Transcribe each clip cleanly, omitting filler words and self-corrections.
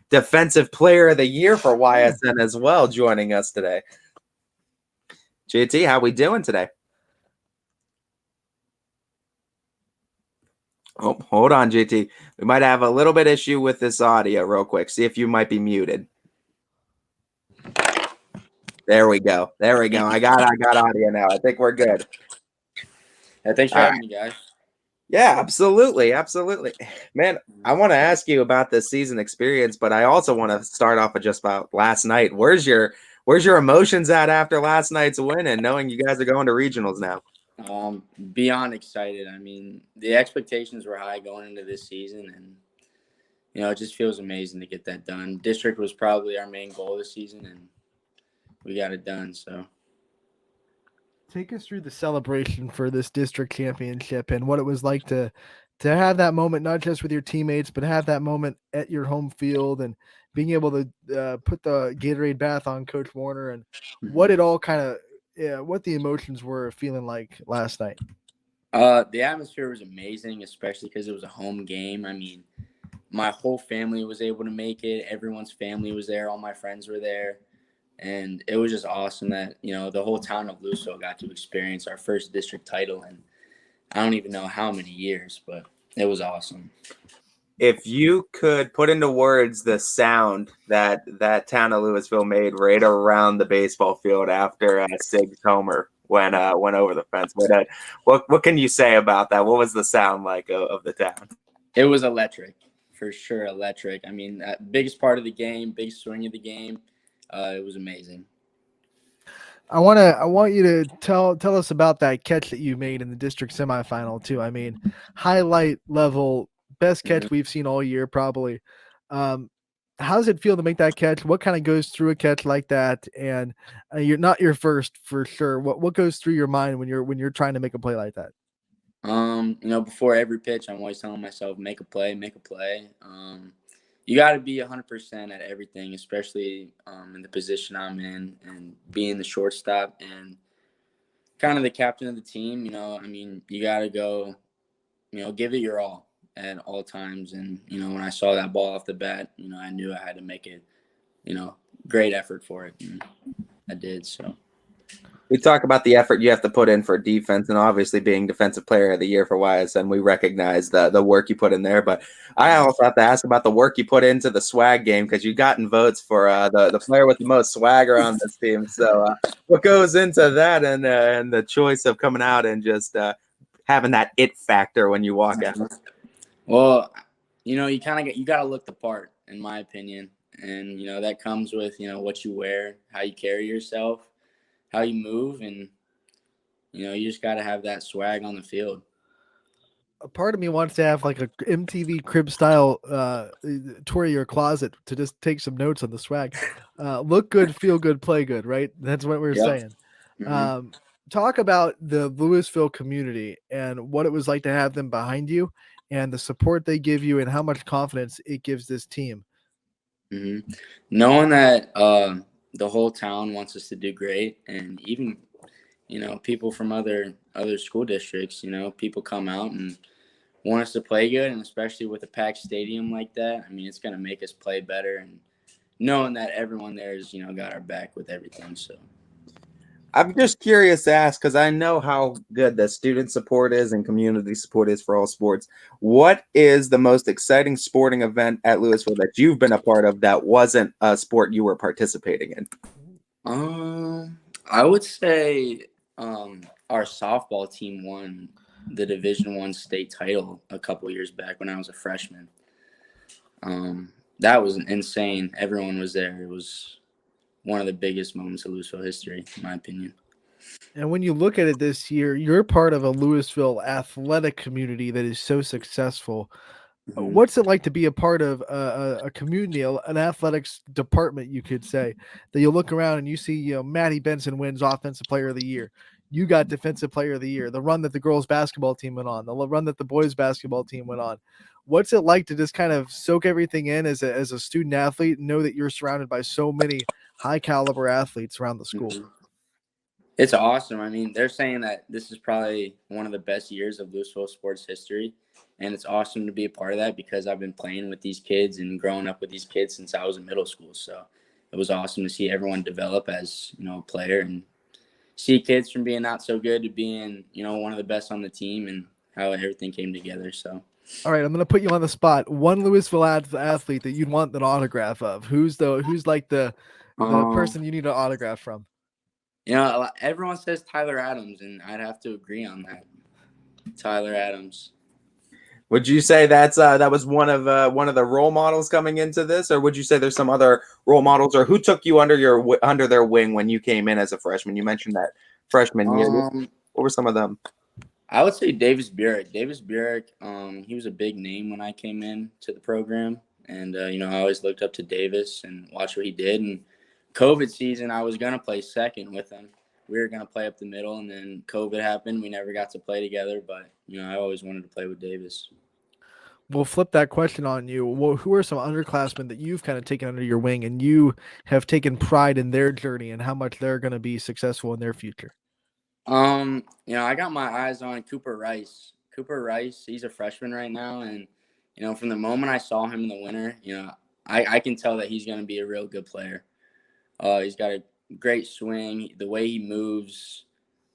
Defensive Player of the Year for YSN as well, joining us today. JT, how we doing today? Oh, hold on, JT. We might have a little bit issue with this audio real quick. See if you might be muted. There we go. There we go. I got audio now. I think we're good. Thanks for having me, guys. Yeah, absolutely. Absolutely. Man, I want to ask you about this season experience, but I also want to start off with just about last night. Where's your emotions at after last night's win and knowing you guys are going to regionals now? Beyond excited. I mean, the expectations were high going into this season, and it just feels amazing to get that done. District was probably our main goal this season, and we got it done. So, take us through the celebration for this district championship and what it was like to have that moment, not just with your teammates, but have that moment at your home field and being able to put the Gatorade bath on Coach Warner and what it all kind of. Yeah, what the emotions were feeling like last night. The atmosphere was amazing, especially because it was a home game. I mean, my whole family was able to make it. Everyone's family was there. All my friends were there. And it was just awesome that, the whole town of Louisville got to experience our first district title in I don't even know how many years, but it was awesome. If you could put into words the sound that town of Louisville made right around the baseball field after Sig's homer went over the fence, what can you say about that? What was the sound like of the town? It was electric, for sure, electric. I mean, biggest part of the game, big swing of the game. It was amazing. I want you to tell us about that catch that you made in the district semifinal too. I mean, highlight level. Best catch we've seen all year, probably. How does it feel to make that catch? What kind of goes through a catch like that? And you're not your first for sure. What goes through your mind when you're trying to make a play like that? Before every pitch, I'm always telling myself, make a play. You got to be 100% at everything, especially in the position I'm in and being the shortstop and kind of the captain of the team. You got to go, give it your all at all times. And, when I saw that ball off the bat, I knew I had to make it, great effort for it. And I did. So we talk about the effort you have to put in for defense and obviously being defensive player of the year for YSN. We recognize the work you put in there, but I also have to ask about the work you put into the swag game because you gotten votes for the player with the most swagger on this team. So what goes into that and the choice of coming out and just having that it factor when you walk out? Well, you got to look the part, in my opinion. And, that comes with, what you wear, how you carry yourself, how you move, and, you just got to have that swag on the field. A part of me wants to have like a MTV crib style tour of your closet to just take some notes on the swag. Look good, feel good, play good, right? That's what we're saying. Mm-hmm. Talk about the Louisville community and what it was like to have them behind you and the support they give you and how much confidence it gives this team. Mm-hmm. Knowing that the whole town wants us to do great, and even, people from other school districts, people come out and want us to play good, and especially with a packed stadium like that, I mean, it's going to make us play better, and knowing that everyone there is, got our back with everything. So I'm just curious to ask, because I know how good the student support is and community support is for all sports. What is the most exciting sporting event at Louisville that you've been a part of that wasn't a sport you were participating in? I would say our softball team won the Division I state title a couple years back when I was a freshman. That was insane. Everyone was there. It was one of the biggest moments of Louisville history, in my opinion. And when you look at it this year, you're part of a Louisville athletic community that is so successful. Mm-hmm. What's it like to be a part of a community, an athletics department, you could say, that you look around and you see, Maddie Benson wins Offensive Player of the Year. You got Defensive Player of the Year, the run that the girls basketball team went on, the run that the boys basketball team went on. What's it like to just kind of soak everything in as a student athlete and know that you're surrounded by so many high caliber athletes around the school? Mm-hmm. It's awesome. I mean, they're saying that this is probably one of the best years of Louisville sports history. And it's awesome to be a part of that because I've been playing with these kids and growing up with these kids since I was in middle school. So it was awesome to see everyone develop as, a player and see kids from being not so good to being, one of the best on the team and how everything came together. So. All right, I'm gonna put you on the spot. One Louisville athlete that you'd want an autograph of. Who's like the person you need an autograph from? Everyone says Tyler Adams, and I'd have to agree on that. Tyler Adams. Would you say that was one of the role models coming into this, or would you say there's some other role models, or who took you under their wing when you came in as a freshman? You mentioned that freshman year. What were some of them? I would say Davis Burek. Davis Burek, he was a big name when I came in to the program, and I always looked up to Davis and watched what he did. And COVID season, I was gonna play second with him. We were gonna play up the middle, and then COVID happened. We never got to play together, but I always wanted to play with Davis. We'll flip that question on you. Well, who are some underclassmen that you've kind of taken under your wing and you have taken pride in their journey and how much they're going to be successful in their future? I got my eyes on Cooper Rice. Cooper Rice, he's a freshman right now, and from the moment I saw him in the winter, I can tell that he's going to be a real good player. He's got a great swing, the way he moves.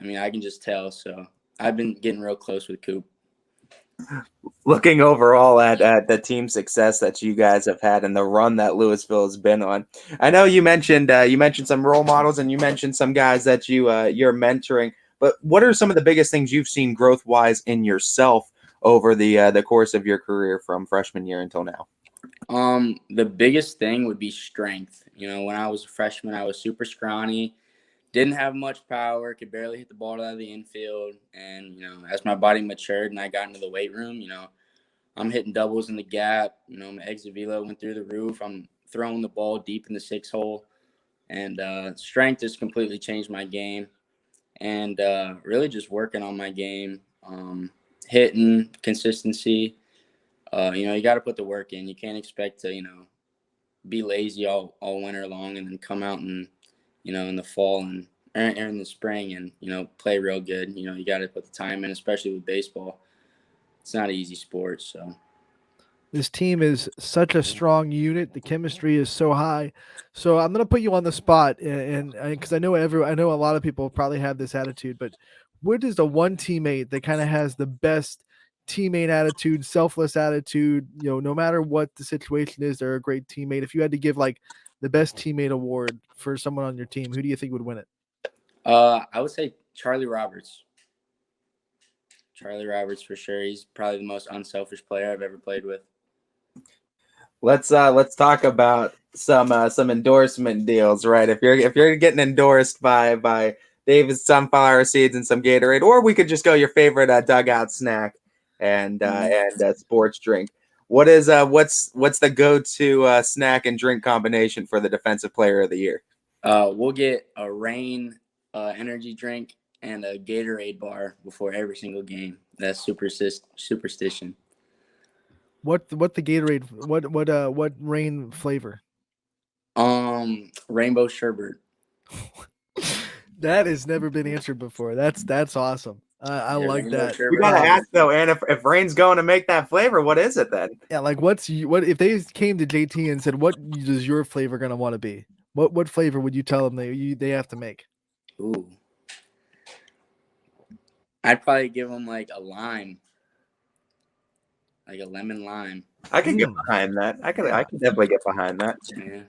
I can just tell. So I've been getting real close with Coop. Looking overall at the team success that you guys have had and the run that Louisville has been on, I know you mentioned some role models and you mentioned some guys that you're mentoring. But what are some of the biggest things you've seen growth-wise in yourself over the course of your career from freshman year until now? The biggest thing would be strength. When I was a freshman, I was super scrawny. Didn't have much power, could barely hit the ball out of the infield. And, as my body matured and I got into the weight room, I'm hitting doubles in the gap. My exit velo went through the roof. I'm throwing the ball deep in the 6-hole. And strength has completely changed my game. And really just working on my game, hitting, consistency. You got to put the work in. You can't expect to, be lazy all winter long and then come out and, in the fall and in the spring and, play real good. You got to put the time in, especially with baseball. It's not an easy sport, so. This team is such a strong unit. The chemistry is so high. So I'm going to put you on the spot, and because I know a lot of people probably have this attitude, but what is the one teammate that kind of has the best teammate attitude, selfless attitude? No matter what the situation is, they're a great teammate. If you had to give like the best teammate award for someone on your team, who do you think would win it? I would say Charlie Roberts. Charlie Roberts for sure. He's probably the most unselfish player I've ever played with. Let's talk about some endorsement deals, right? If you're getting endorsed by David's sunflower seeds and some Gatorade, or we could just go your favorite dugout snack and sports drink. What's the go-to snack and drink combination for the defensive player of the year? We'll get a Reign energy drink and a Gatorade bar before every single game. That's superstition. What the Gatorade? What Reign flavor? Rainbow sherbet. That has never been answered before. That's awesome. I like that. We gotta ask though, and if Reign's going to make that flavor, what is it then? Yeah, like what if they came to JT and said, "What is your flavor gonna want to be?" What flavor would you tell them they have to make? Ooh, I'd probably give them like a lime, like a lemon lime. I can get behind that. I can definitely get behind that. Yeah.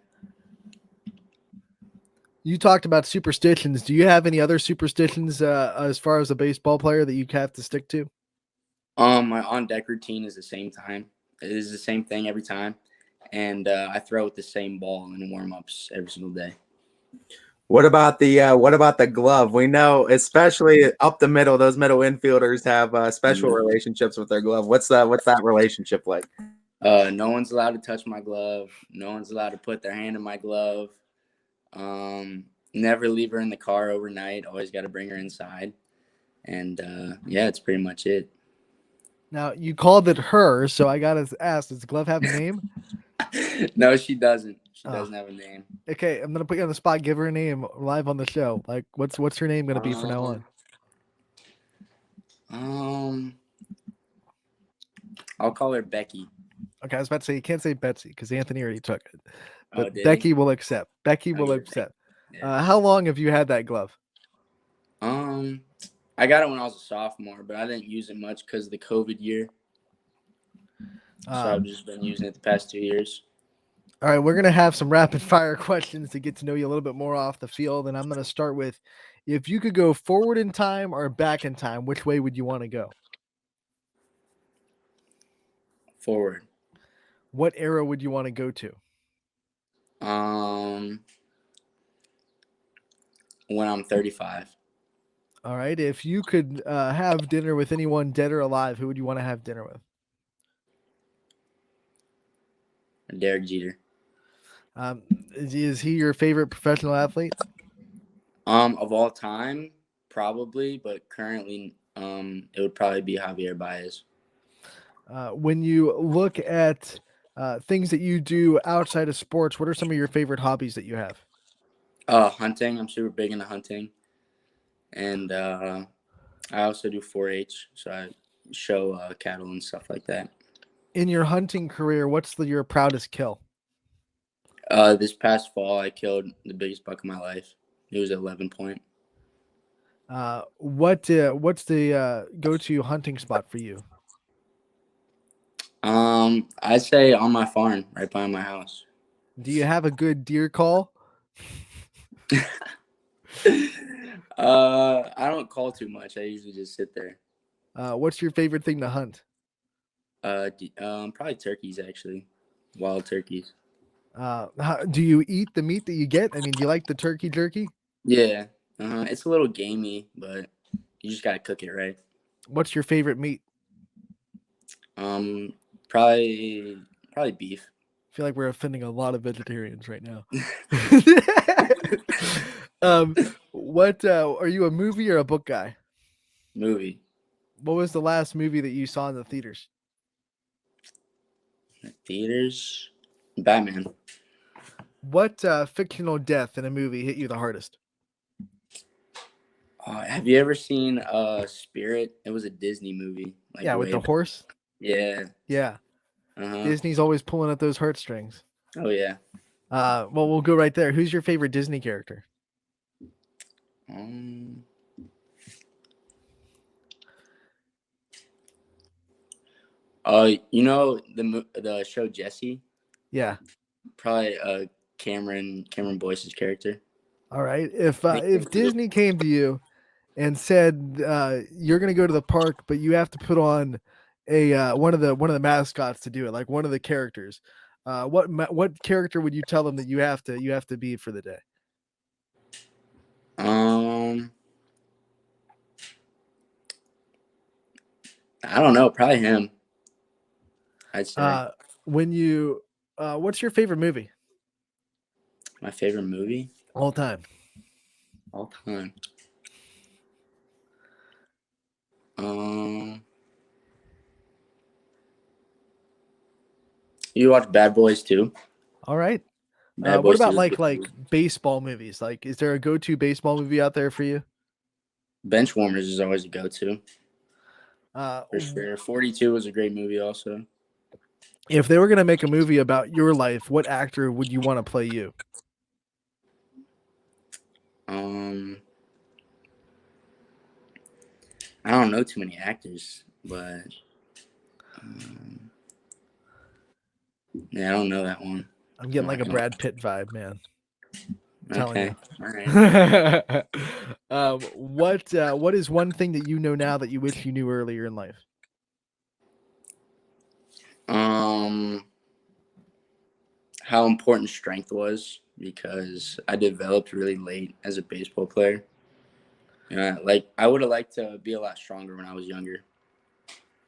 You talked about superstitions. Do you have any other superstitions as far as a baseball player that you have to stick to? My on-deck routine is the same time. It is the same thing every time. And I throw with the same ball in warm-ups every single day. What about the glove? We know, especially up the middle, those middle infielders have special relationships with their glove. What's that relationship like? No one's allowed to touch my glove. No one's allowed to put their hand in my glove. Never leave her in the car overnight. Always got to bring her inside. And yeah, it's pretty much it. Now, you called it her, so I got to ask, does the glove have a name? No, she doesn't. She doesn't have a name. Okay, I'm going to put you on the spot. Give her a name live on the show. Like, what's her name going to be from now on? I'll call her Becky. Okay, I was about to say you can't say Betsy because Anthony already took it, Oh, but did Becky he? will accept. Becky Oh, will yeah, accept. Yeah. How long have you had that glove? I got it when I was a sophomore, but I didn't use it much because of the COVID year. So I've just been using it the past 2 years. All right, we're going to have some rapid fire questions to get to know you a little bit more off the field. And I'm going to start with, if you could go forward in time or back in time, which way would you want to go? Forward. What era would you want to go to? When I'm 35. All right. If you could have dinner with anyone dead or alive, who would you want to have dinner with? Derek Jeter. Is he your favorite professional athlete? Of all time, probably, but currently, it would probably be Javier Baez. When you look at things that you do outside of sports, what are some of your favorite hobbies that you have? Hunting. I'm super big into hunting. And I also do 4-H, so I show cattle and stuff like that. In your hunting career, what's your proudest kill? This past fall, I killed the biggest buck of my life. It was 11 point. What's the go-to hunting spot for you? I'd say on my farm, right by my house. Do you have a good deer call? I don't call too much. I usually just sit there. What's your favorite thing to hunt? Probably turkeys, actually. Wild turkeys. Do you eat the meat that you get? I mean, do you like the turkey jerky? Yeah. It's a little gamey, but you just gotta cook it right. What's your favorite meat? Probably beef. I feel like we're offending a lot of vegetarians right now. What are you, a movie or a book guy? Movie. What was the last movie that you saw in the theaters? Theaters? Batman. What fictional death in a movie hit you the hardest? Have you ever seen Spirit? It was a Disney movie. Yeah, with the horse? Yeah. Yeah. Uh-huh. Disney's always pulling at those heartstrings. Oh, yeah. Well, we'll go right there. Who's your favorite Disney character? You know the show Jessie? Yeah. Probably Cameron Boyce's character. All right. If Disney came to you and said you're going to go to the park, but you have to put on a one of the mascots to do it, like one of the characters, what character would you tell them that you have to be for the day? I don't know. Probably him. I'd say. What's your favorite movie? My favorite movie? All time. All time. You watch Bad Boys too? All right. Bad What Boys about 2 like baseball movies? Like, is there a go-to baseball movie out there for you? Benchwarmers is always a go-to. For sure. 42 was a great movie also. If they were going to make a movie about your life, what actor would you want to play you? I don't know too many actors, but yeah, I don't know that one. I'm getting like a Brad Pitt vibe, man. Okay. All right. What is one thing that you know now that you wish you knew earlier in life? How important strength was, because I developed really late as a baseball player. Like I would have liked to be a lot stronger when I was younger.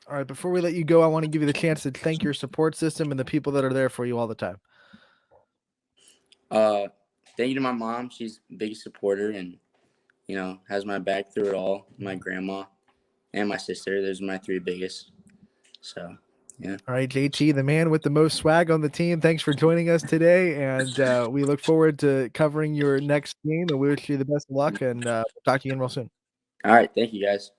All right, before we let you go, I want to give you the chance to thank your support system and the people that are there for you all the time. Thank you to my mom. She's the biggest supporter and, has my back through it all. My grandma and my sister. Those are my three biggest. So, yeah. All right, JT, the man with the most swag on the team. Thanks for joining us today. And we look forward to covering your next game. And we wish you the best of luck. And we'll talk to you again real soon. All right. Thank you, guys.